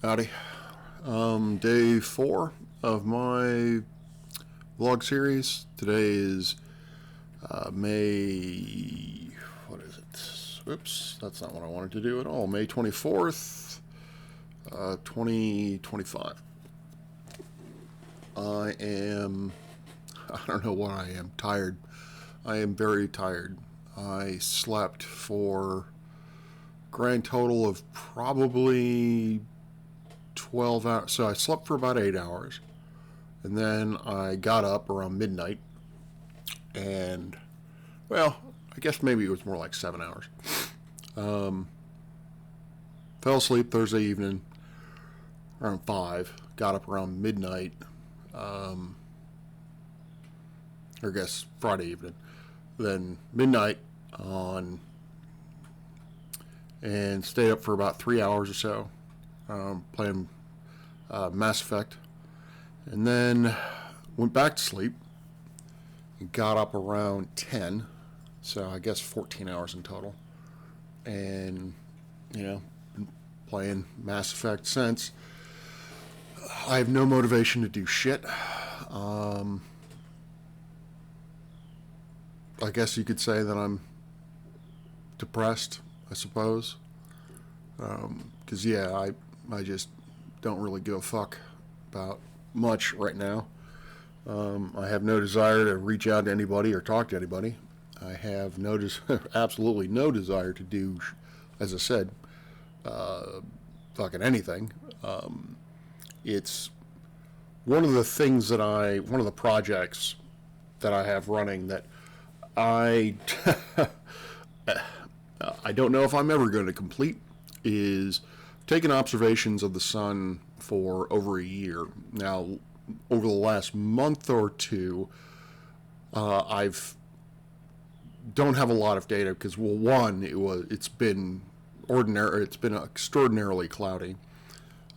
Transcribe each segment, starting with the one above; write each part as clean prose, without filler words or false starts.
Howdy. Day 4 of my vlog series. Today is May. What is it? Oops, that's not what I wanted to do at all. May 24th, 2025. I am. I don't know what I am. Tired. I am very tired. I slept for grand total of probably 12 hours. So I slept for about 8 hours. And then I got up around midnight. And, well, I guess maybe it was more like 7 hours. Fell asleep Thursday evening around 5. Got up around midnight. Or I guess Friday evening. Then midnight on. And stayed up for about 3 hours or so. Playing Mass Effect, and then went back to sleep and got up around 10, so I guess 14 hours in total, and been playing Mass Effect since. I have no motivation to do shit. I guess you could say that I'm depressed, I suppose, because I just don't really give a fuck about much right now. I have no desire to reach out to anybody or talk to anybody. I have absolutely no desire to do, as I said, fucking anything. It's one of the projects that I have running that I don't know if I'm ever going to complete, is taken observations of the sun for over a year. Now, over the last month or two, I've don't have a lot of data because, well, one, it's been extraordinarily cloudy,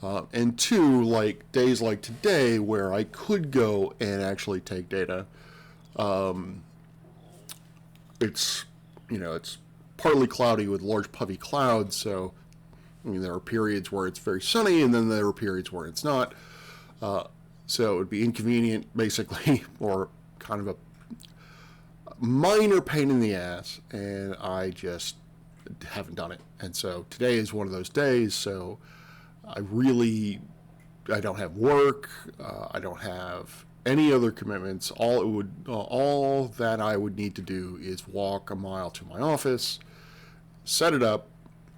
and two, like days like today where I could go and actually take data. It's partly cloudy with large puffy clouds, so there are periods where it's very sunny, and then there are periods where it's not. So it would be inconvenient, basically, or kind of a minor pain in the ass, and I just haven't done it. And so today is one of those days, so I don't have work, I don't have any other commitments. All that I would need to do is walk a mile to my office, set it up,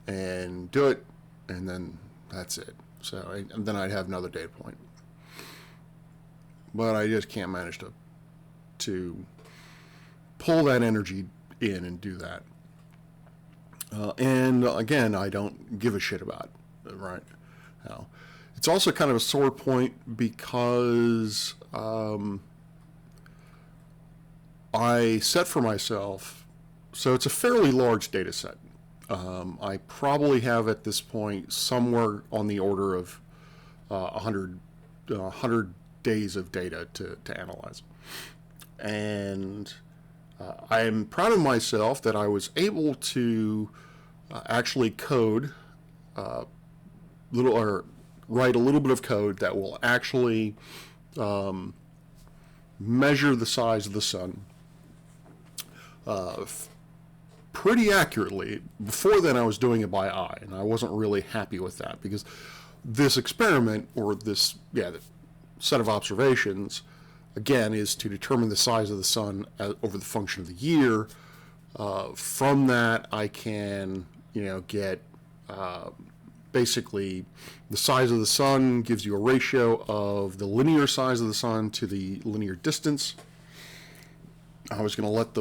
and do it, and then that's it. So, and then I'd have another data point. But I just can't manage to pull that energy in and do that. And again, I don't give a shit about it, right now. It's also kind of a sore point because I set for myself, so it's a fairly large data set. I probably have at this point somewhere on the order of 100 days of data to analyze. And I am proud of myself that I was able to actually write a little bit of code that will actually measure the size of the sun pretty accurately. Before then, I was doing it by eye, and I wasn't really happy with that because this experiment, or this set of observations, again, is to determine the size of the sun over the function of the year. From that, I can get basically the size of the sun gives you a ratio of the linear size of the sun to the linear distance. I was going to let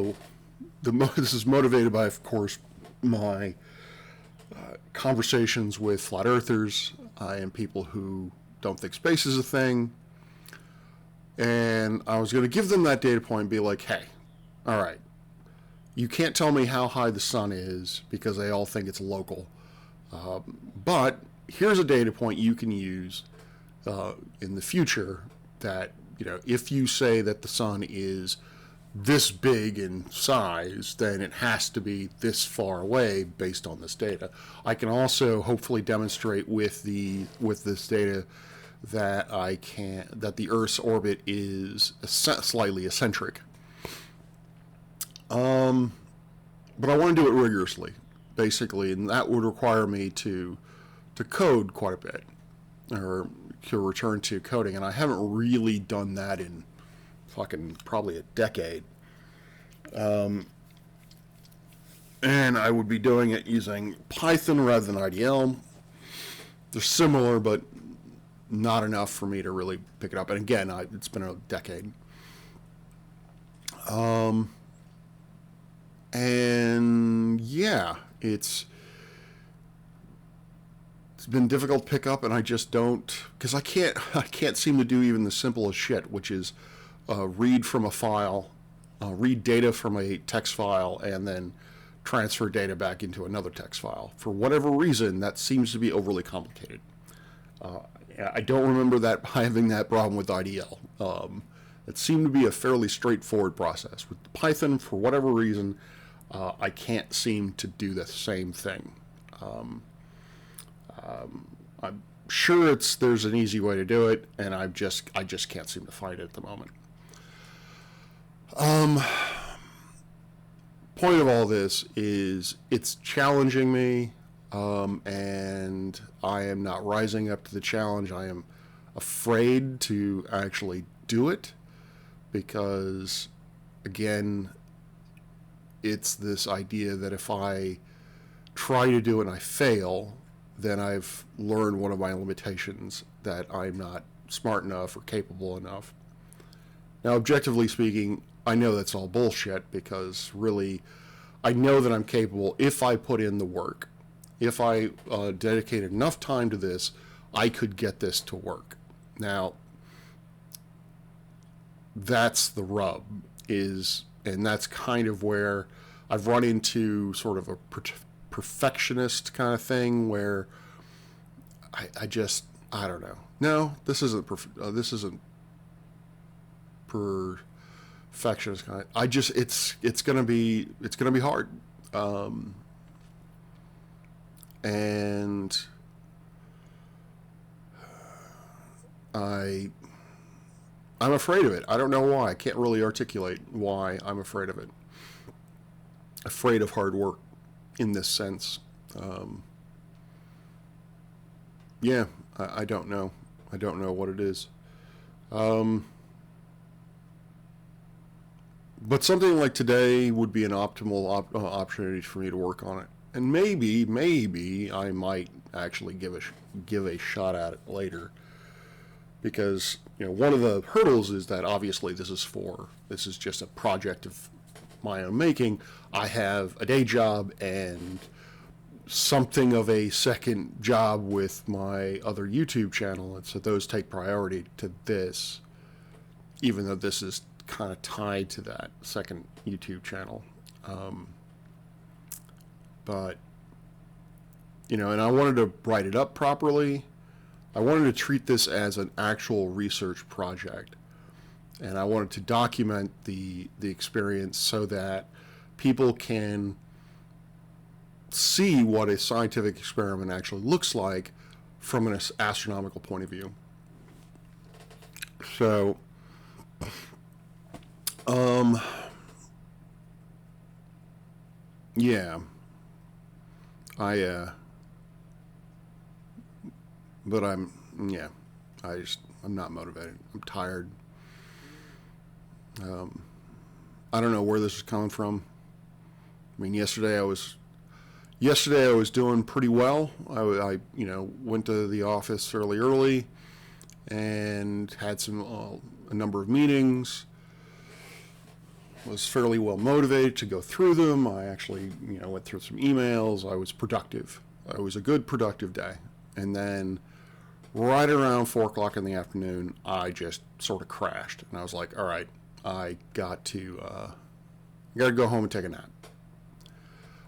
this is motivated by, of course, my conversations with flat earthers and people who don't think space is a thing. And I was going to give them that data point and be like, hey, all right, you can't tell me how high the sun is because they all think it's local. But here's a data point you can use in the future that, if you say that the sun is this big in size, then it has to be this far away based on this data. I can also hopefully demonstrate with this data that that the Earth's orbit is slightly eccentric. But I want to do it rigorously, basically, and that would require me to code quite a bit, or to return to coding, and I haven't really done that in fucking probably a decade. And I would be doing it using Python rather than IDL. They're similar, but not enough for me to really pick it up. And again, it's been a decade. And yeah, it's been difficult to pick up, and I just don't, because I can't seem to do even the simplest shit, which is read from a file, read data from a text file, and then transfer data back into another text file. For whatever reason, that seems to be overly complicated. I don't remember that having that problem with IDL. It seemed to be a fairly straightforward process. With Python, for whatever reason, I can't seem to do the same thing. I'm sure there's an easy way to do it, and I just can't seem to find it at the moment. Point of all this is it's challenging me, and I am not rising up to the challenge. I am afraid to actually do it because, again, it's this idea that if I try to do it and I fail, then I've learned one of my limitations, that I'm not smart enough or capable enough. Now, objectively speaking, I know that's all bullshit, because really, I know that I'm capable if I put in the work. If I dedicated enough time to this, I could get this to work. Now, that's the rub, and that's kind of where I've run into sort of a perfectionist kind of thing, where I don't know. No, this isn't perfectionist kind of. It's gonna be hard, and I'm afraid of it. I don't know why. I can't really articulate why I'm afraid of it. Afraid of hard work in this sense. Yeah, I don't know. I don't know what it is. But something like today would be an optimal opportunity for me to work on it. And maybe I might actually give a shot at it later. Because, one of the hurdles is that obviously this is just a project of my own making. I have a day job and something of a second job with my other YouTube channel, and so those take priority to this, even though this is kind of tied to that second YouTube channel. But, and I wanted to write it up properly. I wanted to treat this as an actual research project, and I wanted to document the experience so that people can see what a scientific experiment actually looks like from an astronomical point of view. So, yeah, but I'm not motivated. I'm tired. I don't know where this is coming from. I mean, yesterday I was doing pretty well. I went to the office fairly early and had a number of meetings. Was fairly well motivated to go through them. I actually, went through some emails. I was productive. It was a good productive day. And then right around 4 o'clock in the afternoon, I just sort of crashed. And I was like, all right, I got to go home and take a nap.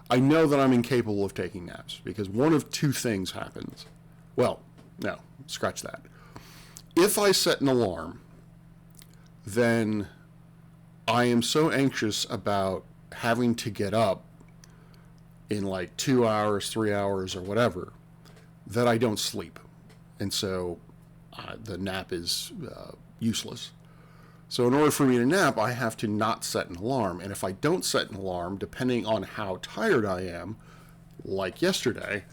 I know that I'm incapable of taking naps because one of two things happens. Well, no, scratch that. If I set an alarm, then I am so anxious about having to get up in like 2 hours, 3 hours, or whatever, that I don't sleep. And so the nap is useless. So in order for me to nap, I have to not set an alarm. And if I don't set an alarm, depending on how tired I am, like yesterday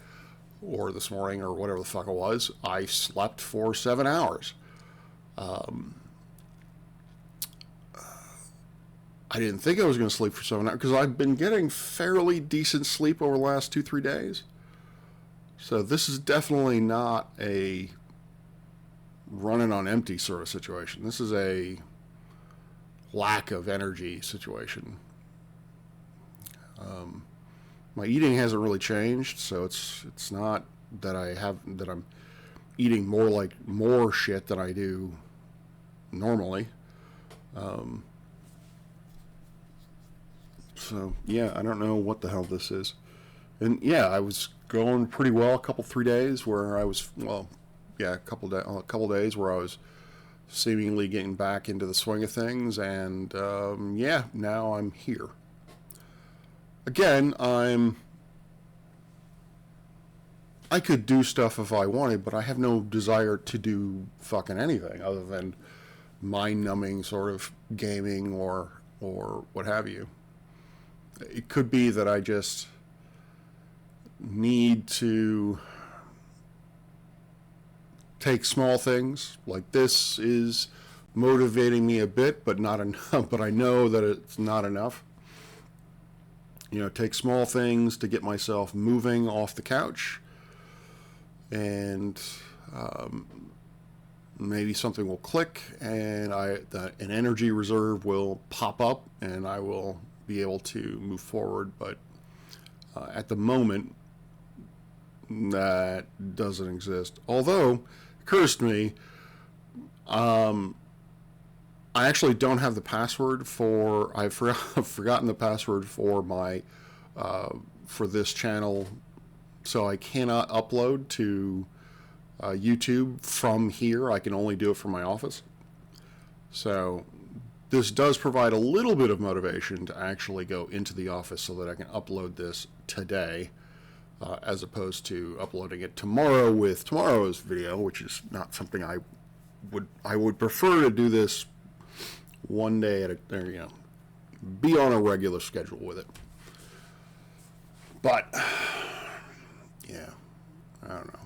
or this morning or whatever the fuck it was, I slept for 7 hours. I didn't think I was going to sleep for 7 hours because I've been getting fairly decent sleep over the last 2-3 days. So this is definitely not a running on empty sort of situation. This is a lack of energy situation. My eating hasn't really changed, so it's not that I'm eating more shit than I do normally. So yeah, I don't know what the hell this is. And yeah, I was going pretty well a couple 3 days where I was a couple days where I was seemingly getting back into the swing of things, and now I'm here. Again, I could do stuff if I wanted, but I have no desire to do fucking anything other than mind-numbing sort of gaming or what have you. It could be that I just need to take small things like this is motivating me a bit, but not enough. But I know that it's not enough. Take small things to get myself moving off the couch, and maybe something will click, and an energy reserve will pop up, and I will be able to move forward. But at the moment, that doesn't exist. Although, it occurs to me, I actually don't have the password for. I've forgotten the password for my for this channel, so I cannot upload to YouTube from here. I can only do it from my office. So this does provide a little bit of motivation to actually go into the office so that I can upload this today, as opposed to uploading it tomorrow with tomorrow's video, which is not something I would prefer to do this one day at a, be on a regular schedule with it. But yeah, I don't know.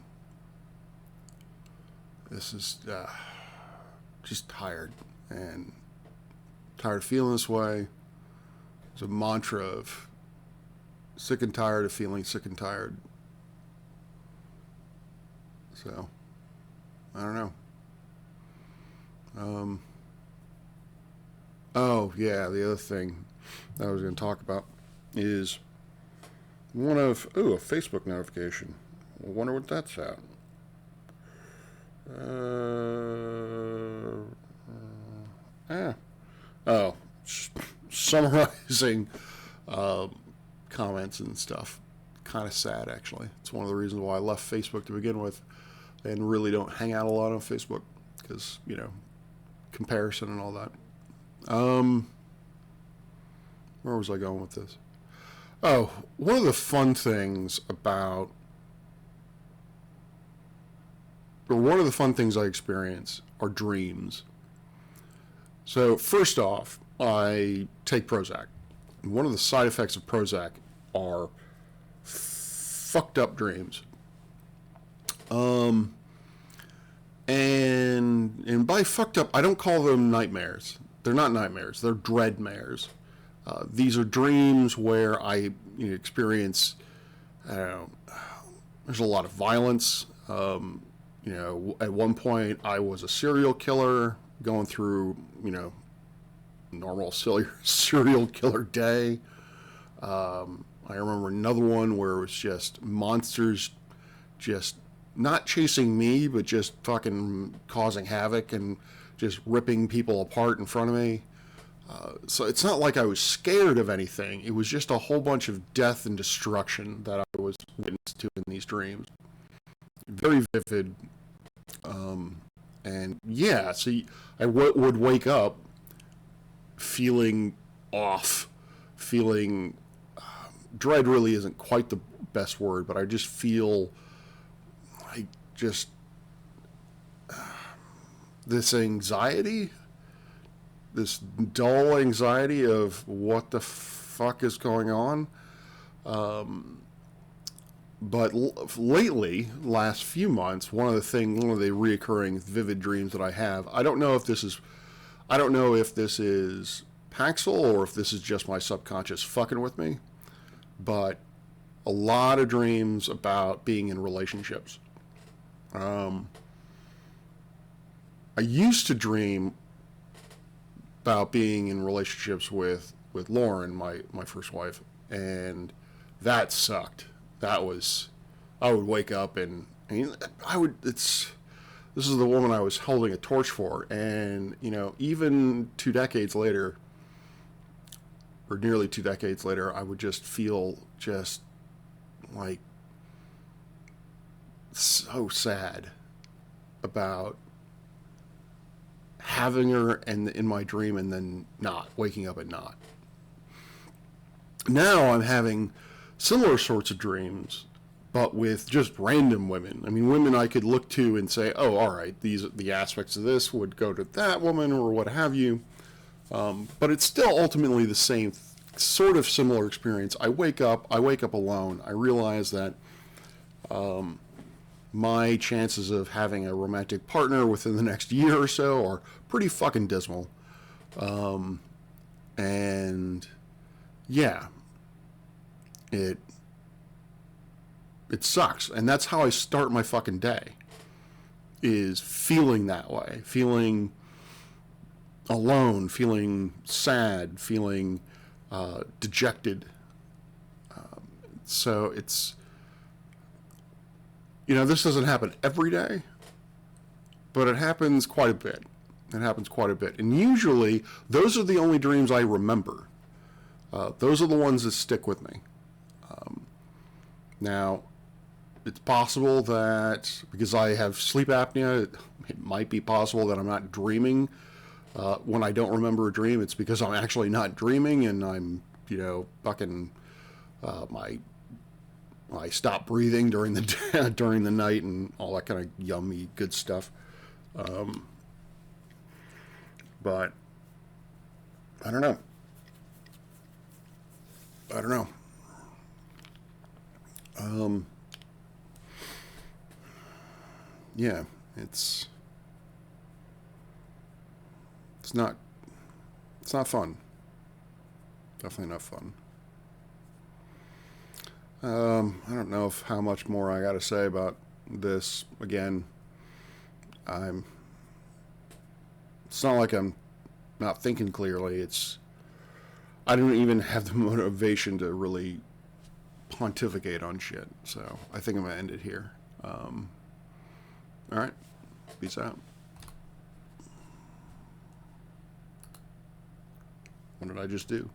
This is just tired, and tired of feeling this way. It's a mantra of sick and tired of feeling sick and tired. So I don't know. Oh yeah, the other thing that I was going to talk about is a Facebook notification. I wonder what that's at. Summarizing comments and stuff. Kind of sad, actually. It's one of the reasons why I left Facebook to begin with, and really don't hang out a lot on Facebook because comparison and all that. Where was I going with this? Oh, one of the fun things I experience are dreams. So first off, I take Prozac. One of the side effects of Prozac are fucked up dreams. And by fucked up, I don't call them nightmares. They're not nightmares. They're dreadmares. These are dreams where I experience, there's a lot of violence. At one point I was a serial killer going through, normal serial killer day. I remember another one where it was just monsters just not chasing me, but just fucking causing havoc and just ripping people apart in front of me. So it's not like I was scared of anything. It was just a whole bunch of death and destruction that I was witness to in these dreams. Very vivid. And yeah, so I would wake up feeling off, feeling dread really isn't quite the best word, but I just feel like just this anxiety, this dull anxiety of what the fuck is going on. But lately, last few months, one of the reoccurring vivid dreams that I have, I don't know if this is Paxil or if this is just my subconscious fucking with me, but a lot of dreams about being in relationships. I used to dream about being in relationships with Lauren, my first wife, and that sucked. I would wake up and this is the woman I was holding a torch for, and even 2 decades later, or nearly 2 decades later, I would just feel just like so sad about having her and in my dream and then not waking up and not. Now I'm having similar sorts of dreams, but with just random women. I mean, women I could look to and say, oh, all right, the aspects of this would go to that woman or what have you. But it's still ultimately the same sort of similar experience. I wake up alone. I realize that my chances of having a romantic partner within the next year or so are pretty fucking dismal. And yeah, it sucks. And that's how I start my fucking day, is feeling that way, feeling alone, feeling sad, feeling dejected. So it's, this doesn't happen every day, but it happens quite a bit. And usually those are the only dreams I remember. Those are the ones that stick with me. Now, it's possible that because I have sleep apnea, it might be possible that I'm not dreaming. When I don't remember a dream, it's because I'm actually not dreaming, and I'm, fucking, I stop breathing during the during the night and all that kind of yummy good stuff. But I don't know. Yeah, it's not fun. Definitely not fun. I don't know how much more I got to say about this. Again, it's not like I'm not thinking clearly. I don't even have the motivation to really pontificate on shit. So I think I'm going to end it here. All right. Peace out. What did I just do?